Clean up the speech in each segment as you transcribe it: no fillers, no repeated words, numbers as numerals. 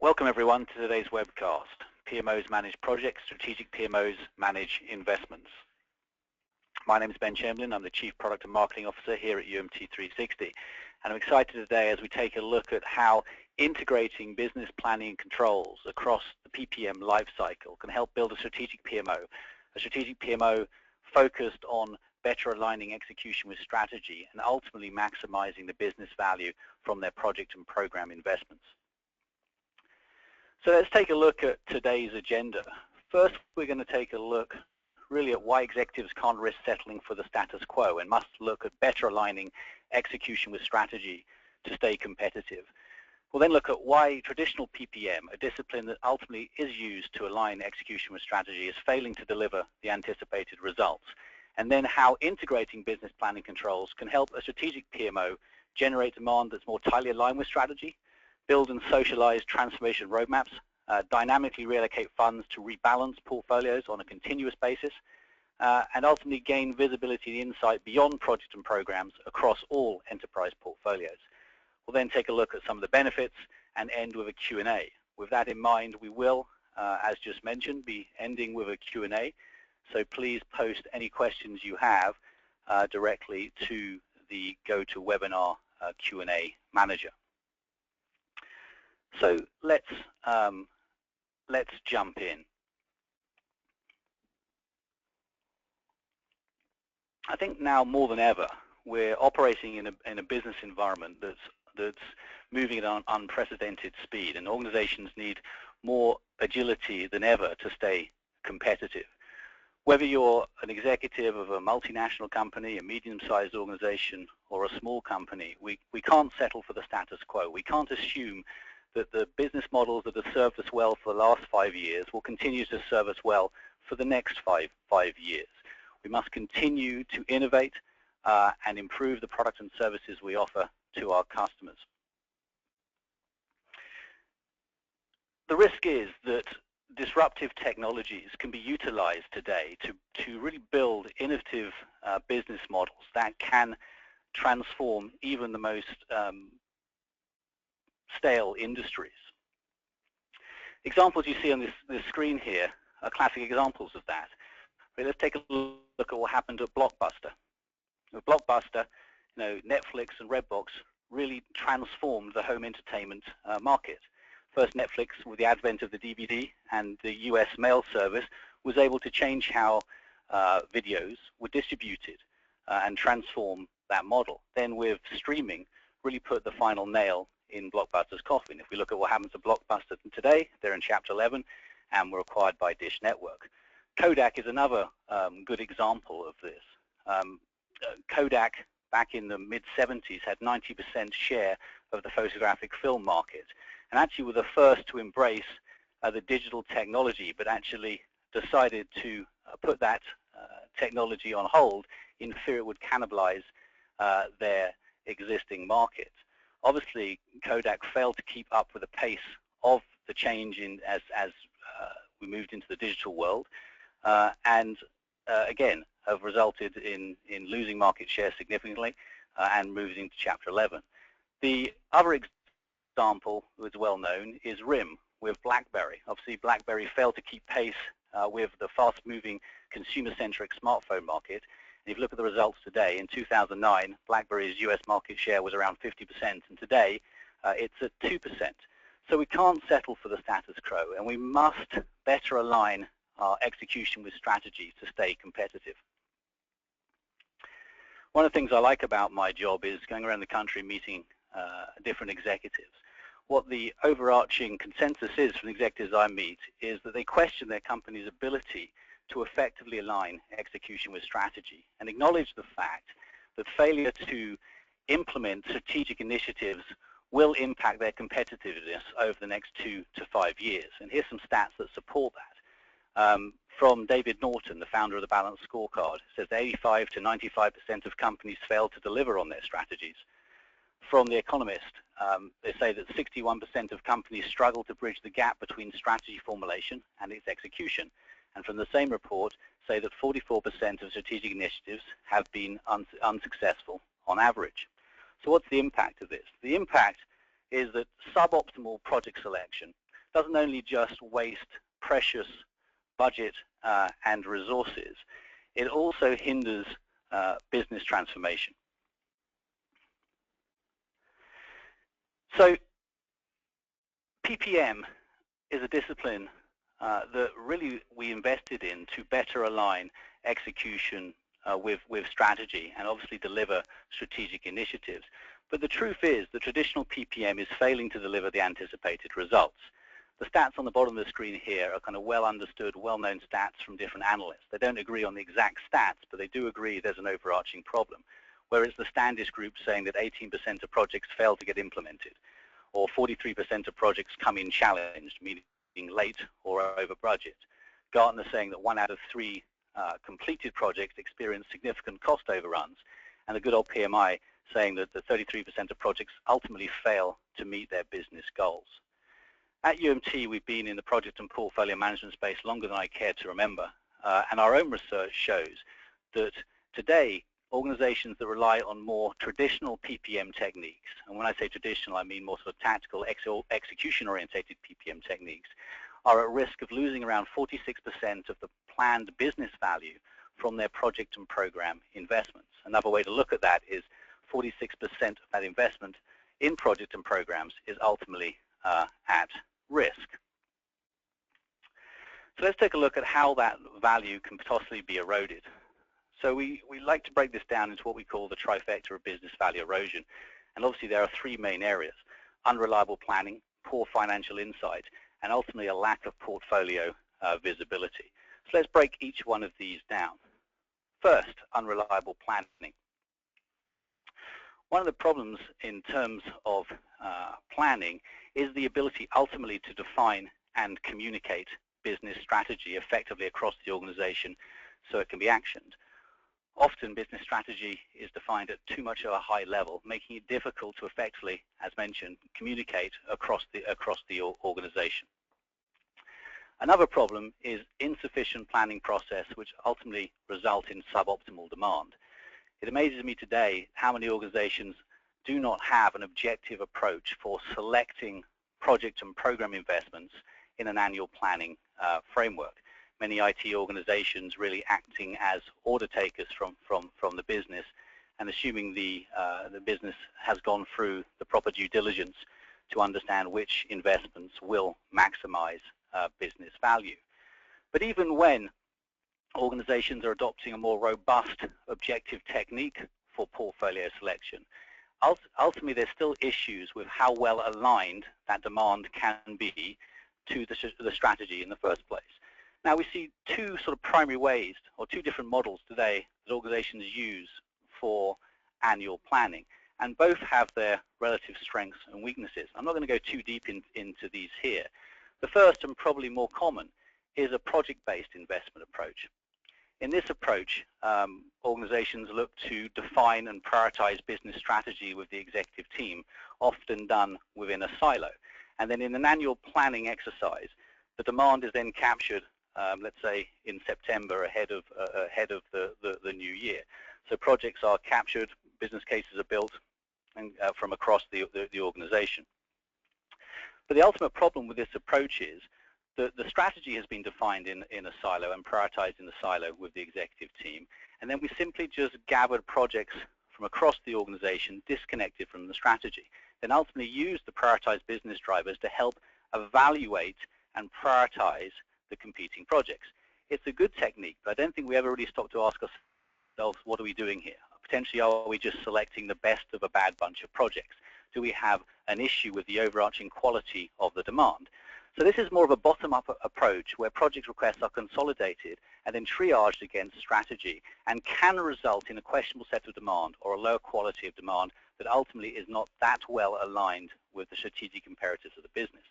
Welcome everyone to today's webcast. PMOs manage projects, strategic PMOs manage investments. My name is Ben Chamberlain. I'm the Chief Product and Marketing Officer here at UMT360. And I'm excited today as we take a look at how integrating business planning and controls across the PPM lifecycle can help build a strategic PMO focused on better aligning execution with strategy and ultimately maximizing the business value from their project and program investments. So let's take a look at today's agenda. First, we're going to take a look really at why executives can't risk settling for the status quo and must look at better aligning execution with strategy to stay competitive. We'll then look at why traditional PPM, a discipline that ultimately is used to align execution with strategy, is failing to deliver the anticipated results. And then how integrating business planning controls can help a strategic PMO generate demand that's more tightly aligned with strategy, build and socialize transformation roadmaps, dynamically reallocate funds to rebalance portfolios on a continuous basis, and ultimately gain visibility and insight beyond project and programs across all enterprise portfolios. We'll then take a look at some of the benefits and end with a Q&A. With that in mind, we will, as just mentioned, be ending with a Q&A. So please post any questions you have directly to the GoToWebinar Q&A manager. So let's jump in. I think now more than ever we're operating in a business environment that's moving at an unprecedented speed, and organizations need more agility than ever to stay competitive. Whether you're an executive of a multinational company, a medium-sized organization, or a small company, we can't settle for the status quo. We can't assume that the business models that have served us well for the last 5 years will continue to serve us well for the next five years. We must continue to innovate and improve the products and services we offer to our customers. The risk is that disruptive technologies can be utilized today to really build innovative business models that can transform even the most stale industries. Examples you see on this screen here are classic examples of that. But let's take a look at what happened at Blockbuster. With Blockbuster, Netflix and Redbox really transformed the home entertainment market. First, Netflix, with the advent of the DVD and the US mail service, was able to change how videos were distributed and transform that model. Then with streaming, really put the final nail in Blockbuster's coffin. If we look at what happens to Blockbuster today, they're in Chapter 11 and were acquired by Dish Network. Kodak is another good example of this. Kodak, back in the mid-70s, had 90% share of the photographic film market, and actually were the first to embrace the digital technology, but actually decided to put that technology on hold in fear it would cannibalize their existing market. Obviously, Kodak failed to keep up with the pace of the change as we moved into the digital world, and again have resulted in losing market share significantly and moving into Chapter 11. The other example that's well known is RIM with BlackBerry. Obviously, BlackBerry failed to keep pace with the fast-moving consumer-centric smartphone market. If you look at the results today, in 2009, BlackBerry's US market share was around 50%, and today it's at 2%. So we can't settle for the status quo, and we must better align our execution with strategy to stay competitive. One of the things I like about my job is going around the country meeting different executives. What the overarching consensus is from the executives I meet is that they question their company's ability to effectively align execution with strategy and acknowledge the fact that failure to implement strategic initiatives will impact their competitiveness over the next 2 to 5 years. And here's some stats that support that. From David Norton, the founder of the Balanced Scorecard, it says 85 to 95% of companies fail to deliver on their strategies. From The Economist, they say that 61% of companies struggle to bridge the gap between strategy formulation and its execution. And from the same report, say that 44% of strategic initiatives have been unsuccessful on average. So what's the impact of this? The impact is that suboptimal project selection doesn't only just waste precious budget and resources, it also hinders business transformation. So PPM is a discipline that really we invested in to better align execution with strategy and obviously deliver strategic initiatives. But the truth is the traditional PPM is failing to deliver the anticipated results. The stats on the bottom of the screen here are kind of well understood, well-known stats from different analysts. They don't agree on the exact stats, but they do agree there's an overarching problem. Whereas the Standish group saying that 18% of projects fail to get implemented, or 43% of projects come in challenged, meaning late or over budget. Gartner saying that 1 out of 3 completed projects experience significant cost overruns, and the good old PMI saying that the 33% of projects ultimately fail to meet their business goals. At UMT, we've been in the project and portfolio management space longer than I care to remember, and our own research shows that today, organizations that rely on more traditional PPM techniques, and when I say traditional, I mean more sort of tactical, execution-orientated PPM techniques, are at risk of losing around 46% of the planned business value from their project and program investments. Another way to look at that is 46% of that investment in project and programs is ultimately at risk. So let's take a look at how that value can possibly be eroded. So we like to break this down into what we call the trifecta of business value erosion. And obviously there are 3 main areas: unreliable planning, poor financial insight, and ultimately a lack of portfolio visibility. So let's break each one of these down. First, unreliable planning. One of the problems in terms of planning is the ability ultimately to define and communicate business strategy effectively across the organization so it can be actioned. Often business strategy is defined at too much of a high level, making it difficult to effectively, as mentioned, communicate across the organization. Another problem is insufficient planning process, which ultimately result in suboptimal demand. It amazes me today how many organizations do not have an objective approach for selecting project and program investments in an annual planning framework. Many IT organizations really acting as order takers from the business and assuming the business has gone through the proper due diligence to understand which investments will maximize business value. But even when organizations are adopting a more robust objective technique for portfolio selection, ultimately there's still issues with how well aligned that demand can be to the strategy in the first place. Now we see 2 sort of primary ways, or 2 different models today that organizations use for annual planning, and both have their relative strengths and weaknesses. I'm not going to go too deep into these here. The first and probably more common is a project-based investment approach. In this approach, organizations look to define and prioritize business strategy with the executive team, often done within a silo. And then in an annual planning exercise, the demand is then captured, let's say in September ahead of the new year. So projects are captured, business cases are built and, from across the organization. But the ultimate problem with this approach is that the strategy has been defined in a silo and prioritized in the silo with the executive team, and then we simply just gathered projects from across the organization disconnected from the strategy, then ultimately use the prioritized business drivers to help evaluate and prioritize the competing projects. It's a good technique, but I don't think we ever really stop to ask ourselves, what are we doing here? Potentially, are we just selecting the best of a bad bunch of projects? Do we have an issue with the overarching quality of the demand? So this is more of a bottom-up approach where project requests are consolidated and then triaged against strategy and can result in a questionable set of demand or a lower quality of demand that ultimately is not that well aligned with the strategic imperatives of the business.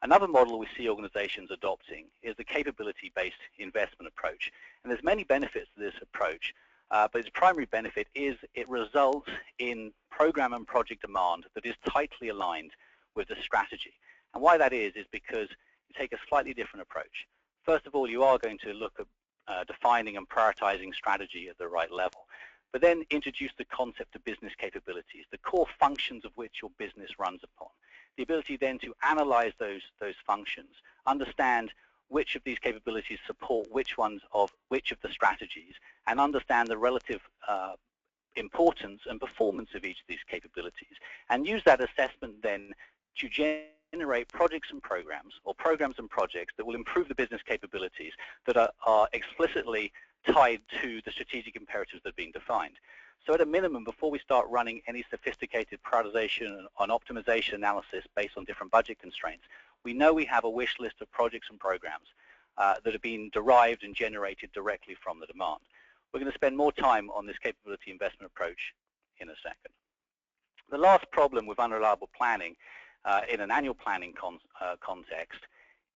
Another model we see organizations adopting is the capability-based investment approach. And there's many benefits to this approach, but its primary benefit is it results in program and project demand that is tightly aligned with the strategy. And why that is because you take a slightly different approach. First of all, you are going to look at defining and prioritizing strategy at the right level, but then introduce the concept of business capabilities, the core functions of which your business runs upon. the ability then to analyze those functions, understand which of these capabilities support which of the strategies, and understand the relative importance and performance of each of these capabilities, and use that assessment then to generate projects and programs, or programs and projects that will improve the business capabilities that are explicitly tied to the strategic imperatives that are being defined. So at a minimum, before we start running any sophisticated prioritization and optimization analysis based on different budget constraints, we know we have a wish list of projects and programs that have been derived and generated directly from the demand. We're going to spend more time on this capability investment approach in a second. The last problem with unreliable planning in an annual planning context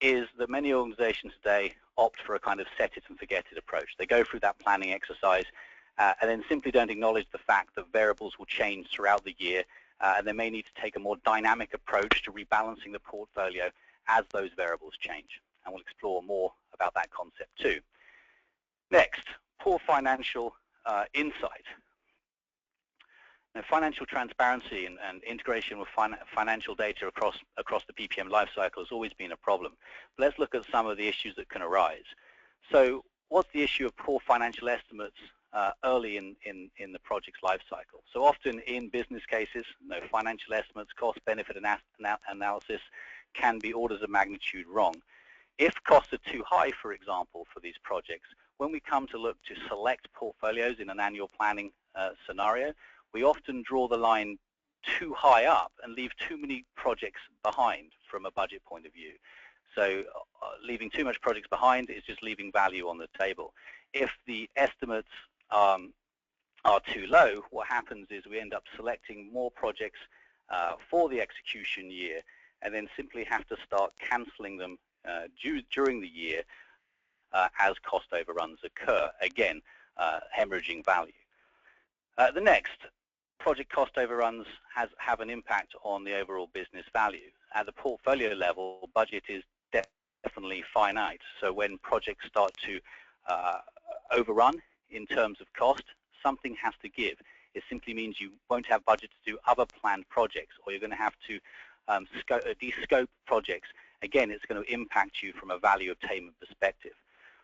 is that many organizations today opt for a kind of set it and forget it approach. They go through that planning exercise and then simply don't acknowledge the fact that variables will change throughout the year, and they may need to take a more dynamic approach to rebalancing the portfolio as those variables change. And we'll explore more about that concept too. Next, poor financial insight. Now, financial transparency and integration with financial data across the PPM lifecycle has always been a problem. But let's look at some of the issues that can arise. So what's the issue of poor financial estimates early in the project's lifecycle? So often in business cases, financial estimates, cost-benefit analysis can be orders of magnitude wrong. If costs are too high, for example, for these projects, when we come to look to select portfolios in an annual planning scenario, we often draw the line too high up and leave too many projects behind from a budget point of view. So leaving too much projects behind is just leaving value on the table. If the estimates are too low, what happens is we end up selecting more projects for the execution year and then simply have to start cancelling them during the year as cost overruns occur, again, hemorrhaging value. The next, project cost overruns have an impact on the overall business value. At the portfolio level, budget is definitely finite, so when projects start to overrun in terms of cost, something has to give. It simply means you won't have budget to do other planned projects, or you're going to have to de-scope projects. Again, it's going to impact you from a value obtainment perspective.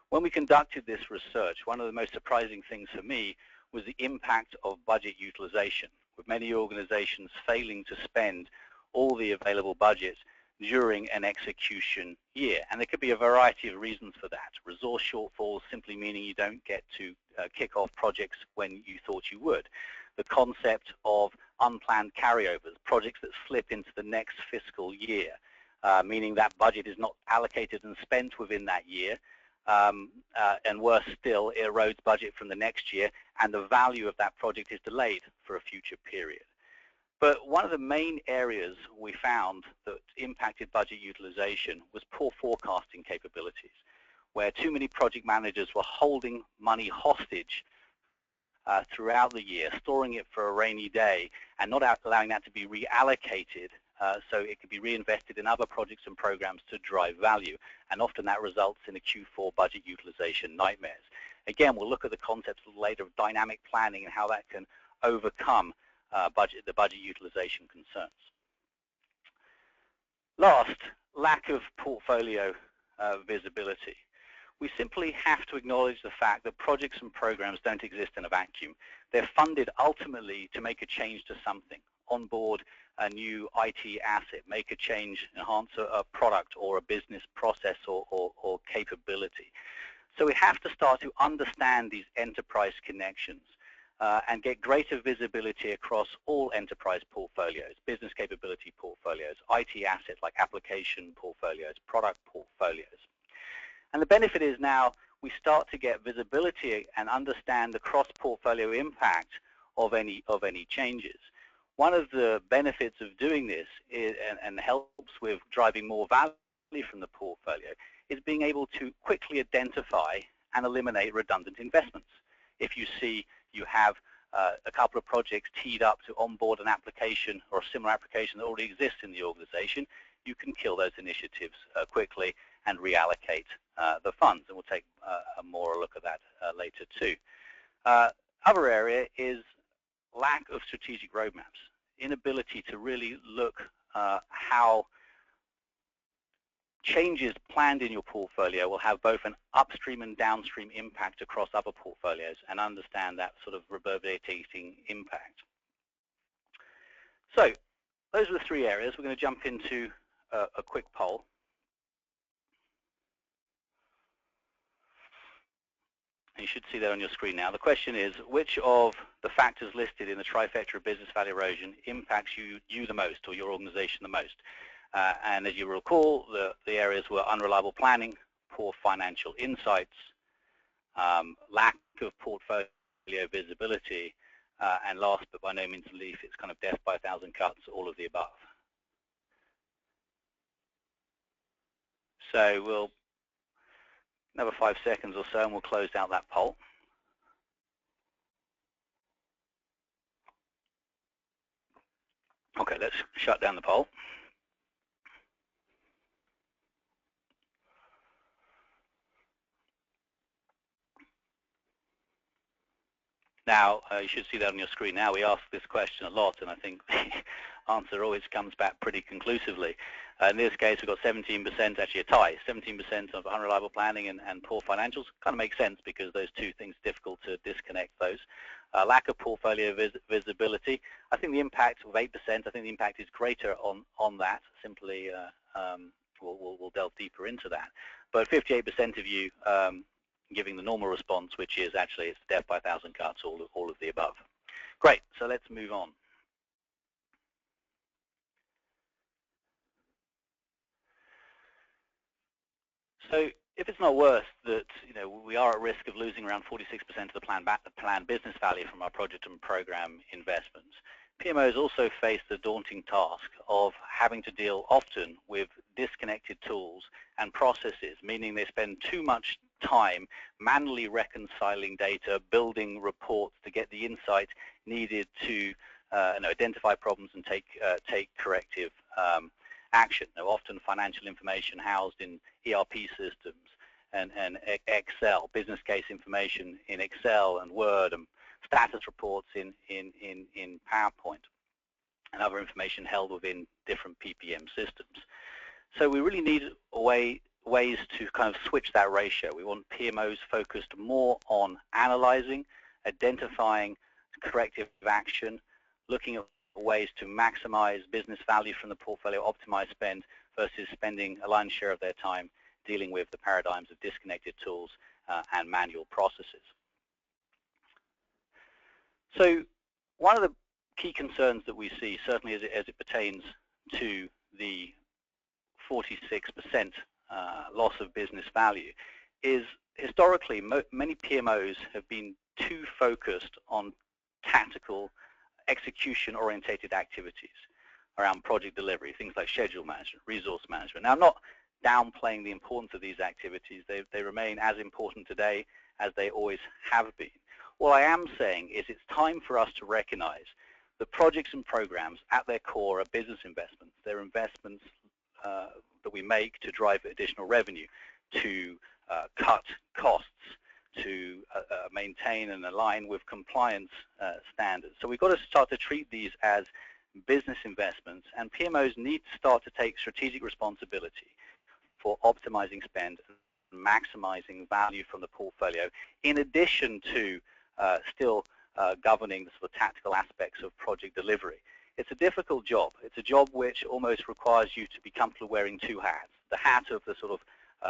When we conducted this research, one of the most surprising things for me was the impact of budget utilization, with many organizations failing to spend all the available budgets during an execution year. And there could be a variety of reasons for that. Resource shortfalls simply meaning you don't get to kick off projects when you thought you would. The concept of unplanned carryovers, projects that slip into the next fiscal year, meaning that budget is not allocated and spent within that year, and worse still, it erodes budget from the next year, and the value of that project is delayed for a future period. But one of the main areas we found that impacted budget utilization was poor forecasting capabilities, where too many project managers were holding money hostage throughout the year, storing it for a rainy day, and not allowing that to be reallocated so it could be reinvested in other projects and programs to drive value. And often that results in a Q4 budget utilization nightmares. Again, we'll look at the concepts later of dynamic planning and how that can overcome the budget utilization concerns. Last, lack of portfolio visibility. We simply have to acknowledge the fact that projects and programs don't exist in a vacuum. They're funded ultimately to make a change to something, onboard a new IT asset, make a change, enhance a product or a business process or capability. So we have to start to understand these enterprise connections and get greater visibility across all enterprise portfolios, business capability portfolios, IT assets like application portfolios, product portfolios. And the benefit is now we start to get visibility and understand the cross-portfolio impact of any changes. One of the benefits of doing this is, and helps with driving more value from the portfolio, is being able to quickly identify and eliminate redundant investments. If you see you have a couple of projects teed up to onboard an application or a similar application that already exists in the organization, you can kill those initiatives quickly and reallocate the funds. And we'll take a more look at that later too. Other area is lack of strategic roadmaps, inability to really look how changes planned in your portfolio will have both an upstream and downstream impact across other portfolios, and understand that sort of reverberating impact. So those are the three areas. We're going to jump into a quick poll. You should see that on your screen now. The question is, which of the factors listed in the trifecta of business value erosion impacts you the most, or your organization the most? And as you recall, the areas were unreliable planning, poor financial insights, lack of portfolio visibility, and last but by no means least, it's kind of death by 1,000 cuts, all of the above. So we'll another 5 seconds or so, and we'll close out that poll. Okay, let's shut down the poll. Now, you should see that on your screen now. We ask this question a lot, and I think the answer always comes back pretty conclusively. In this case, we've got 17%, actually a tie, 17% of unreliable planning and poor financials. Kind of makes sense because those two things are difficult to disconnect those. Lack of portfolio visibility. I think the impact of 8%, I think the impact is greater on that. Simply, we'll delve deeper into that. But 58% of you giving the normal response, which is actually it's death by 1,000 cuts, all of the above. Great, so let's move on. So if it's not worse that we are at risk of losing around 46% of the planned business value from our project and program investments, PMOs also face the daunting task of having to deal often with disconnected tools and processes, meaning they spend too much time manually reconciling data, building reports to get the insight needed to identify problems and take corrective action. Now, often financial information housed in ERP systems and Excel, business case information in Excel and Word, and status reports in PowerPoint, and other information held within different PPM systems. So we really need ways to kind of switch that ratio. We want PMOs focused more on analyzing, identifying corrective action, looking at ways to maximize business value from the portfolio, optimize spend, versus spending a lion's share of their time dealing with the paradigms of disconnected tools and manual processes. So one of the key concerns that we see, certainly as it pertains to the 46% loss of business value, is historically many PMOs have been too focused on tactical execution-orientated activities around project delivery, things like schedule management, resource management. Now, I'm not downplaying the importance of these activities. They remain as important today as they always have been. What I am saying is it's time for us to recognize that projects and programs at their core are business investments. They're investments that we make to drive additional revenue, to cut costs, to maintain and align with compliance standards. So we've got to start to treat these as business investments, and PMOs need to start to take strategic responsibility for optimizing spend and maximizing value from the portfolio, in addition to still governing the sort of tactical aspects of project delivery. It's a difficult job. It's a job which almost requires you to be comfortable wearing two hats. The hat of the sort of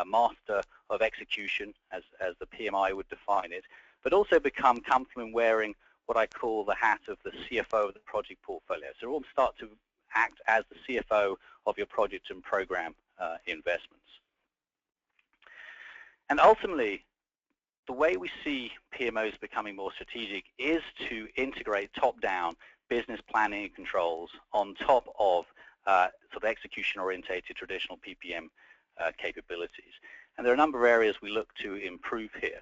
master of execution, as the PMI would define it, but also become comfortable in wearing what I call the hat of the CFO of the project portfolio. So we'll start to act as the CFO of your project and program investments. And ultimately, the way we see PMOs becoming more strategic is to integrate top-down business planning and controls on top of sort of execution-orientated traditional PPM capabilities. And there are a number of areas we look to improve here.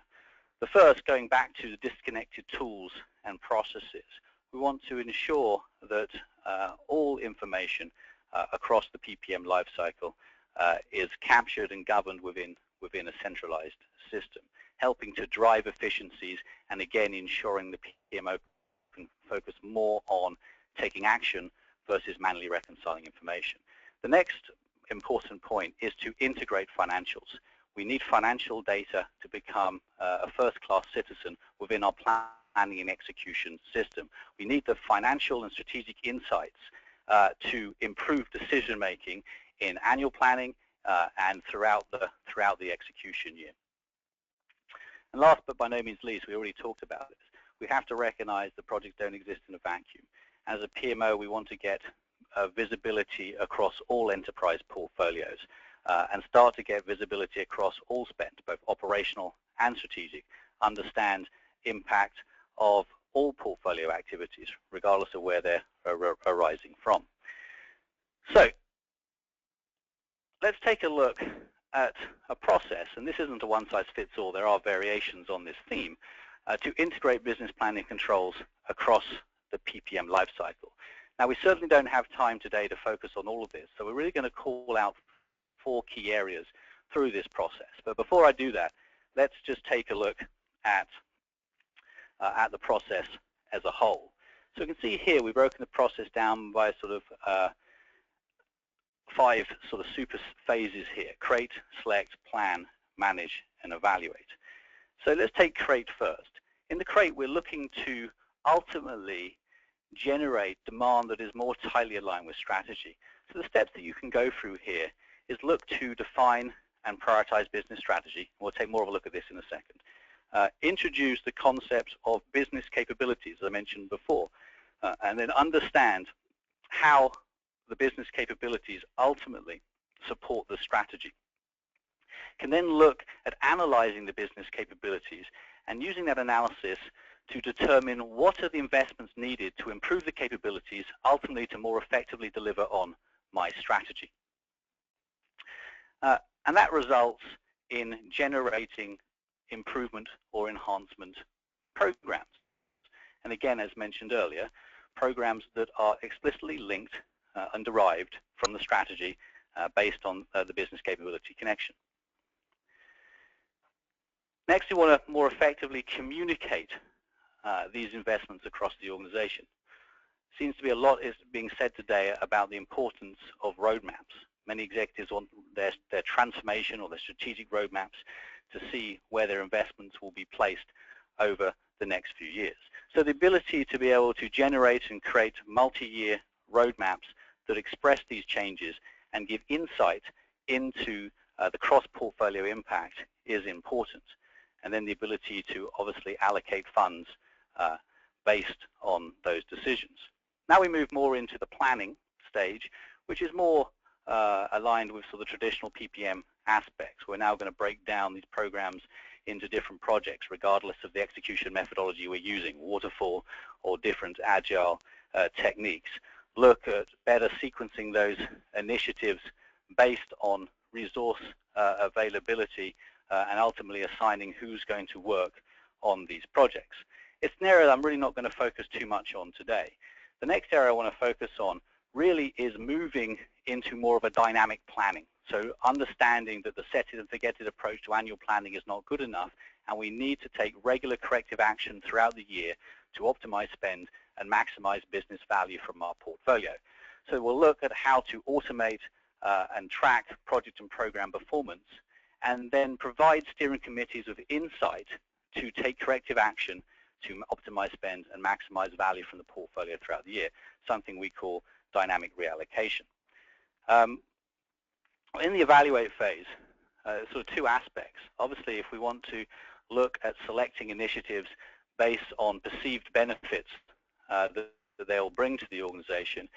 The first, going back to the disconnected tools and processes, we want to ensure that all information across the PPM lifecycle is captured and governed within a centralized system, helping to drive efficiencies, and again ensuring the PMO can focus more on taking action versus manually reconciling information. The next important point is to integrate financials. We need financial data to become a first-class citizen within our planning and execution system. We need the financial and strategic insights to improve decision-making in annual planning and throughout the execution year. And last but by no means least, we already talked about this. We have to recognize that projects don't exist in a vacuum. As a PMO, we want to get visibility across all enterprise portfolios and start to get visibility across all spend, both operational and strategic, understand impact of all portfolio activities, regardless of where they're arising from. So let's take a look at a process, and this isn't a one-size-fits-all, there are variations on this theme, to integrate business planning controls across the PPM lifecycle. Now, we certainly don't have time today to focus on all of this, so we're really going to call out 4 key areas through this process. But before I do that, let's just take a look at the process as a whole. So you can see here we've broken the process down by sort of 5 sort of super phases here: create, select, plan, manage, and evaluate. So let's take create first. In the create, we're looking to ultimately generate demand that is more tightly aligned with strategy. So the steps that you can go through here is look to define and prioritize business strategy. We'll take more of a look at this in a second. Introduce the concept of business capabilities, as I mentioned before, and then understand how the business capabilities ultimately support the strategy. Can then look at analyzing the business capabilities and using that analysis to determine what are the investments needed to improve the capabilities, ultimately to more effectively deliver on my strategy. And that results in generating improvement or enhancement programs. And again, as mentioned earlier, programs that are explicitly linked and derived from the strategy based on the business capability connection. Next, we want to more effectively communicate these investments across the organization. Seems to be a lot is being said today about the importance of roadmaps. Many executives want their transformation or their strategic roadmaps to see where their investments will be placed over the next few years. So the ability to be able to generate and create multi-year roadmaps that express these changes and give insight into the cross-portfolio impact is important. And then the ability to obviously allocate funds based on those decisions. Now we move more into the planning stage, which is more aligned with sort of traditional PPM aspects. We're now going to break down these programs into different projects, regardless of the execution methodology we're using, waterfall or different agile techniques. Look at better sequencing those initiatives based on resource availability and ultimately assigning who's going to work on these projects. It's an area that I'm really not going to focus too much on today. The next area I want to focus on really is moving into more of a dynamic planning. So understanding that the set it and forget it approach to annual planning is not good enough, and we need to take regular corrective action throughout the year to optimize spend and maximize business value from our portfolio. So we'll look at how to automate and track project and program performance, and then provide steering committees with insight to take corrective action to optimize spend and maximize value from the portfolio throughout the year, something we call dynamic reallocation. In the evaluate phase, sort of 2 aspects. Obviously, if we want to look at selecting initiatives based on perceived benefits that they'll bring to the organization,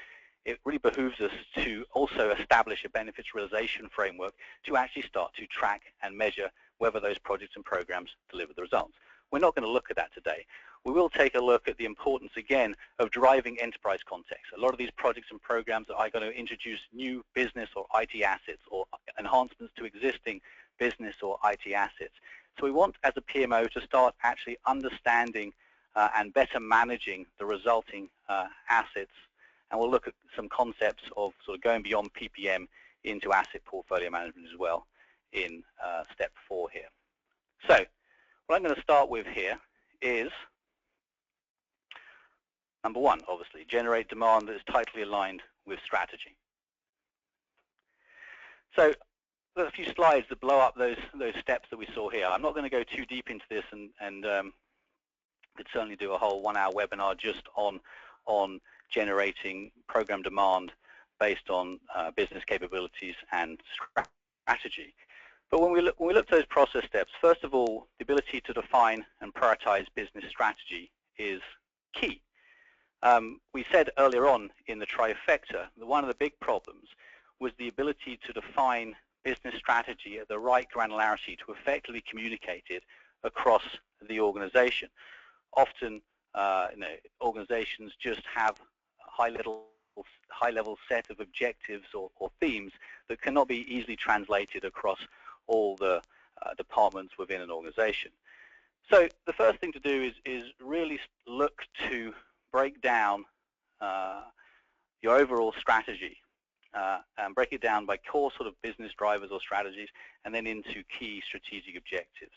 it really behooves us to also establish a benefits realization framework to actually start to track and measure whether those projects and programs deliver the results. We're not going to look at that today. We will take a look at the importance, again, of driving enterprise context. A lot of these projects and programs are going to introduce new business or IT assets or enhancements to existing business or IT assets. So we want, as a PMO, to start actually understanding and better managing the resulting assets. And we'll look at some concepts of sort of going beyond PPM into asset portfolio management as well in step 4 here. So what I'm going to start with here is Number one, obviously, generate demand that is tightly aligned with strategy. So there's a few slides that blow up those steps that we saw here. I'm not going to go too deep into this, and could certainly do a whole 1-hour webinar just on generating program demand based on business capabilities and strategy. But when we look at those process steps, first of all, the ability to define and prioritize business strategy is key. We said earlier on in the trifecta that one of the big problems was the ability to define business strategy at the right granularity to effectively communicate it across the organization. Often, organizations just have a high-level set of objectives or themes that cannot be easily translated across all the departments within an organization. So the first thing to do is really look to break down your overall strategy and break it down by core sort of business drivers or strategies, and then into key strategic objectives.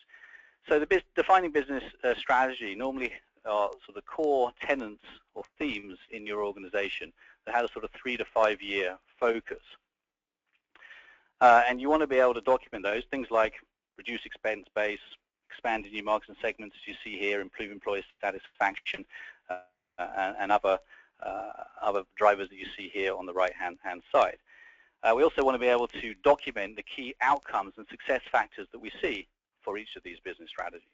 So defining business strategy normally are sort of the core tenets or themes in your organization that has a sort of 3 to 5 year focus. And you want to be able to document those things like reduce expense base, expand into new markets and segments, as you see here, improve employee satisfaction, and other drivers that you see here on the right-hand side. We also want to be able to document the key outcomes and success factors that we see for each of these business strategies.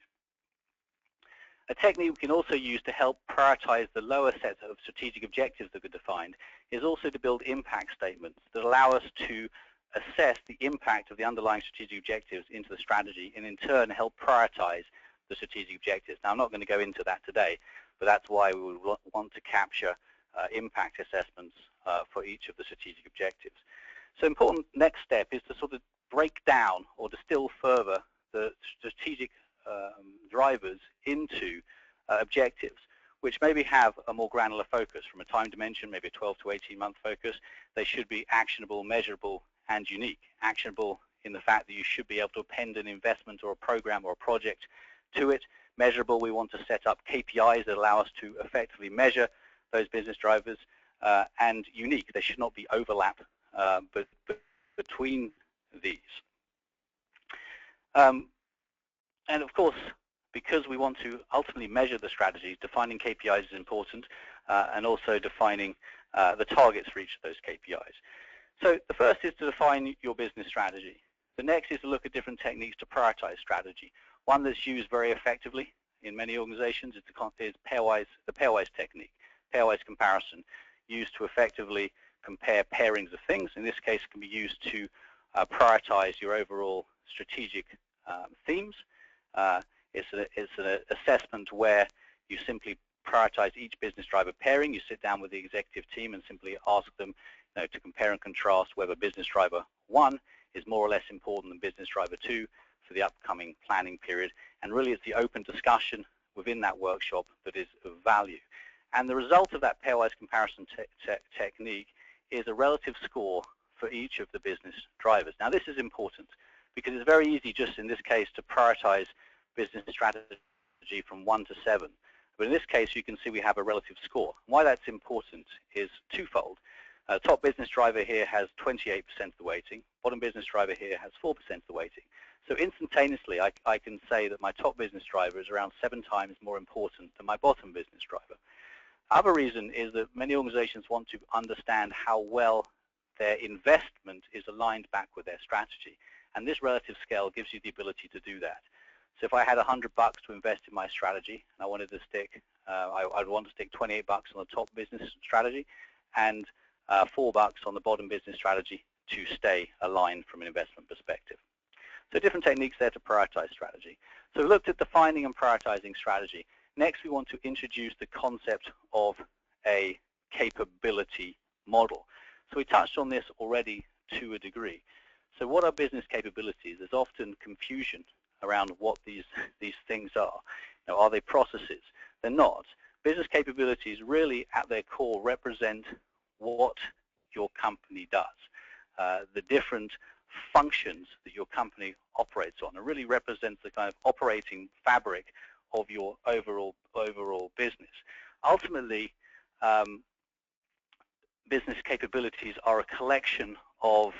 A technique we can also use to help prioritize the lower set of strategic objectives that are defined is also to build impact statements that allow us to assess the impact of the underlying strategic objectives into the strategy, and in turn help prioritize the strategic objectives. Now, I'm not going to go into that today, but that's why we would want to capture impact assessments for each of the strategic objectives. So important next step is to sort of break down or distill further the strategic drivers into objectives, which maybe have a more granular focus from a time dimension, maybe a 12 to 18-month focus. They should be actionable, measurable, and unique. Actionable in the fact that you should be able to append an investment or a program or a project to it. Measurable, we want to set up KPIs that allow us to effectively measure those business drivers. And unique, there should not be overlap but between these. And of course, because we want to ultimately measure the strategies, defining KPIs is important, and also defining the targets for each of those KPIs. So the first is to define your business strategy. The next is to look at different techniques to prioritize strategy. One that's used very effectively in many organizations is the pairwise technique, pairwise comparison, used to effectively compare pairings of things. In this case, it can be used to prioritize your overall strategic themes. It's an assessment where you simply prioritize each business driver pairing. You sit down with the executive team and simply ask them to compare and contrast whether business driver 1 is more or less important than business driver 2 for the upcoming planning period. And really, it's the open discussion within that workshop that is of value. And the result of that pairwise comparison technique is a relative score for each of the business drivers. Now, this is important because it's very easy just in this case to prioritize business strategy from 1 to 7. But in this case, you can see we have a relative score. Why that's important is twofold. Top business driver here has 28% of the weighting. Bottom business driver here has 4% of the weighting. So instantaneously, I can say that my top business driver is around 7 times more important than my bottom business driver. Other reason is that many organizations want to understand how well their investment is aligned back with their strategy. And this relative scale gives you the ability to do that. So if I had $100 to invest in my strategy, and I wanted to stick, I'd want to stick $28 on the top business strategy and $4 on the bottom business strategy to stay aligned from an investment perspective. So different techniques there to prioritize strategy. So we looked at defining and prioritizing strategy. Next, we want to introduce the concept of a capability model. So we touched on this already to a degree. So what are business capabilities? There's often confusion around what these things are. Are they processes? They're not. Business capabilities really at their core represent what your company does. The different functions that your company operates on. It really represents the kind of operating fabric of your overall business. Ultimately, business capabilities are a collection of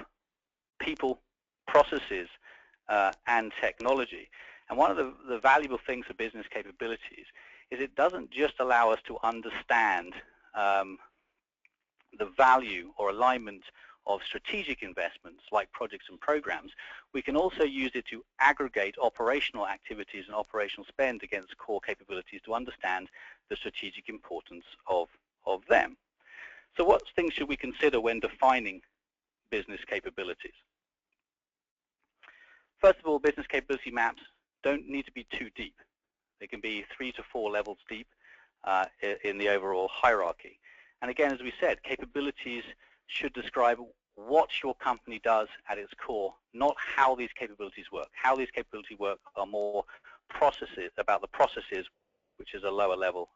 people, processes, and technology. And one of the valuable things for business capabilities is it doesn't just allow us to understand the value or alignment of strategic investments like projects and programs. We can also use it to aggregate operational activities and operational spend against core capabilities to understand the strategic importance of them. So what things should we consider when defining business capabilities? First of all, business capability maps don't need to be too deep. They can be 3 to 4 levels deep in the overall hierarchy. And again, as we said, capabilities should describe what your company does at its core, not how these capabilities work. How these capabilities work are more processes, about the processes, which is a lower level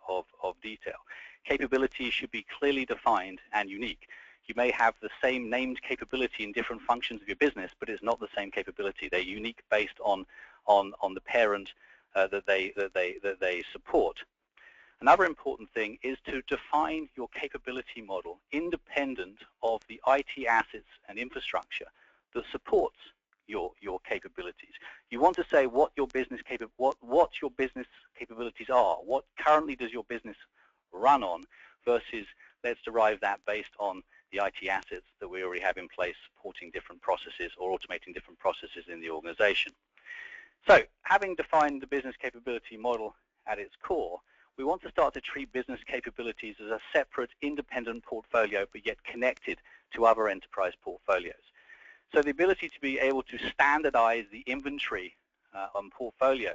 of detail. Capabilities should be clearly defined and unique. You may have the same named capability in different functions of your business, but it's not the same capability. They're unique based on the parent that they support. Another important thing is to define your capability model independent of the IT assets and infrastructure that supports your capabilities. You want to say what your business capabilities are. What currently does your business run on versus let's derive that based on the IT assets that we already have in place supporting different processes or automating different processes in the organization. So having defined the business capability model at its core, we want to start to treat business capabilities as a separate, independent portfolio, but yet connected to other enterprise portfolios. So the ability to be able to standardize the inventory on portfolio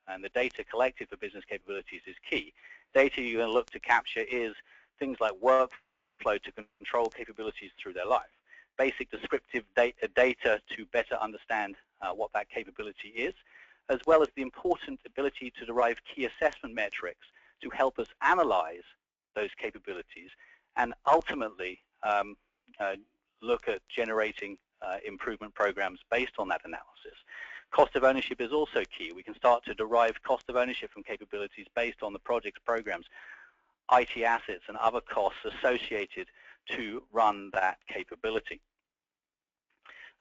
and the data collected for business capabilities is key. Data you're going to look to capture is things like workflow to control capabilities through their life, basic descriptive data to better understand what that capability is, as well as the important ability to derive key assessment metrics to help us analyze those capabilities and ultimately look at generating improvement programs based on that analysis. Cost of ownership is also key. We can start to derive cost of ownership from capabilities based on the projects, programs, IT assets, and other costs associated to run that capability.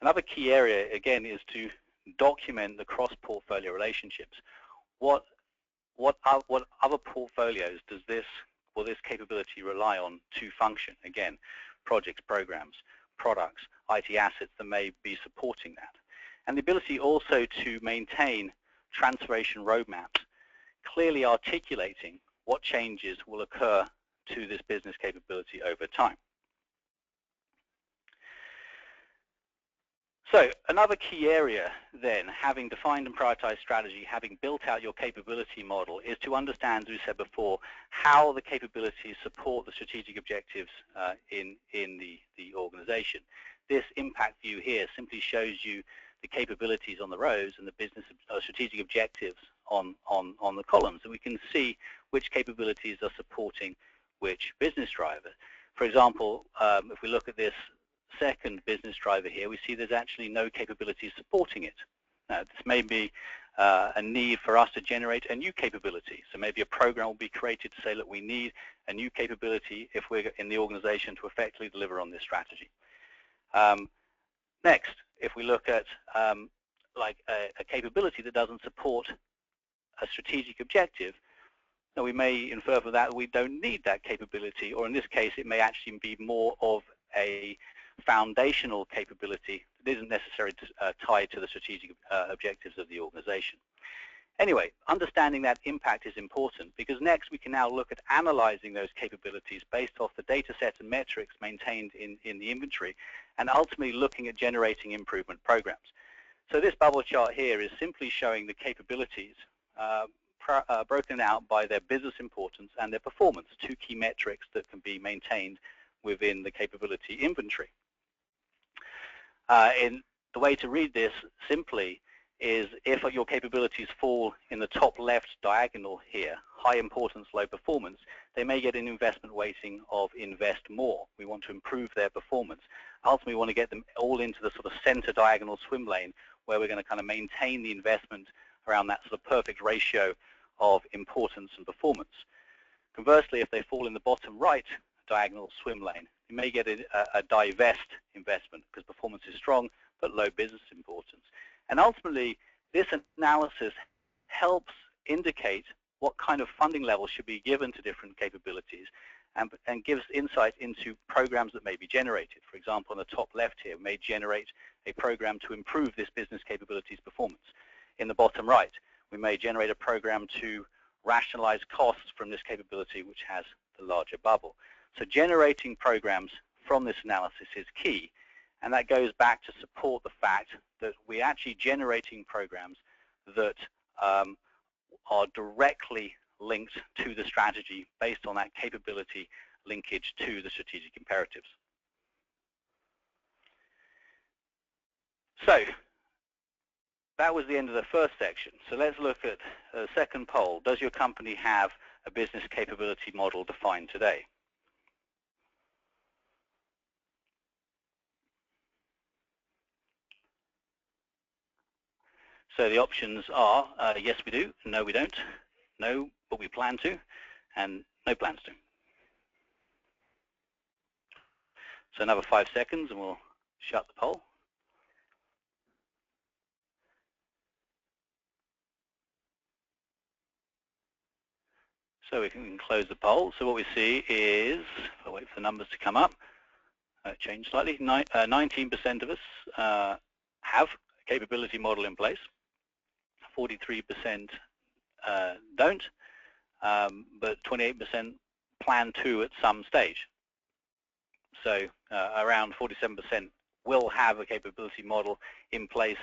Another key area, again, is to document the cross-portfolio relationships. What other portfolios will this capability rely on to function? Again, projects, programs, products, IT assets that may be supporting that. And the ability also to maintain transformation roadmaps, clearly articulating what changes will occur to this business capability over time. So another key area then, having defined and prioritized strategy, having built out your capability model, is to understand, as we said before, how the capabilities support the strategic objectives in the organization. This impact view here simply shows you the capabilities on the rows and the business strategic objectives on the columns, and we can see which capabilities are supporting which business driver. For example, if we look at this second business driver here, we see there's actually no capabilities supporting it. Now, this may be a need for us to generate a new capability. So maybe a program will be created to say, look, we need a new capability if we're in the organization to effectively deliver on this strategy. Next, if we look at like a capability that doesn't support a strategic objective, now we may infer from that we don't need that capability, or in this case, it may actually be more of a foundational capability that isn't necessarily tied to the strategic objectives of the organization. Anyway, understanding that impact is important because next we can now look at analyzing those capabilities based off the data set and metrics maintained in the inventory and ultimately looking at generating improvement programs. So this bubble chart here is simply showing the capabilities broken out by their business importance and their performance, two key metrics that can be maintained within the capability inventory. In the way to read this simply is if your capabilities fall in the top left diagonal here, high importance, low performance, they may get an investment weighting of invest more. We want to improve their performance. Ultimately, we want to get them all into the sort of center diagonal swim lane where we're going to kind of maintain the investment around that sort of perfect ratio of importance and performance. Conversely, if they fall in the bottom right diagonal swim lane, you may get a divest investment because performance is strong but low business importance. And ultimately, this analysis helps indicate what kind of funding levels should be given to different capabilities and gives insight into programs that may be generated. For example, on the top left here, we may generate a program to improve this business capability's performance. In the bottom right, we may generate a program to rationalize costs from this capability, which has the larger bubble. So generating programs from this analysis is key, and that goes back to support the fact that we're actually generating programs that are directly linked to the strategy based on that capability linkage to the strategic imperatives. So that was the end of the first section. So let's look at the second poll. Does your company have a business capability model defined today? So the options are yes we do, no we don't, no but we plan to, and no plans to. So another 5 seconds and we'll shut the poll. So we can close the poll. So what we see is, if I wait for the numbers to come up, change slightly, 19% of us have a capability model in place, 43% don't, but 28% plan to at some stage. So around 47% will have a capability model in place